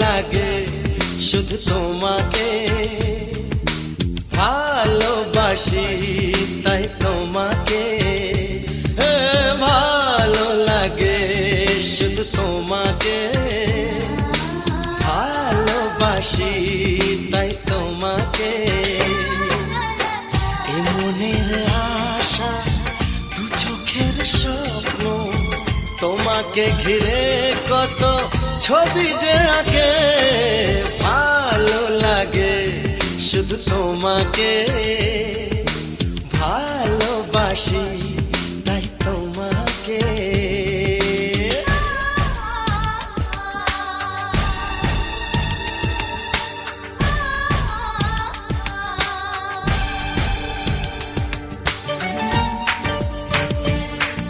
লাগে শুধু তোমাকে ভালোবাসি তাই তোমাকে ভালো লাগে শুধু তোমাকে ভালোবাসি তাই তোমাকে এ মনের আশা দু চোখের স্বপ্ন তোমাকে ঘিরে কত ছবি যে আঁকে ভালো লাগে শুধু তোমাকে ভালোবাসি।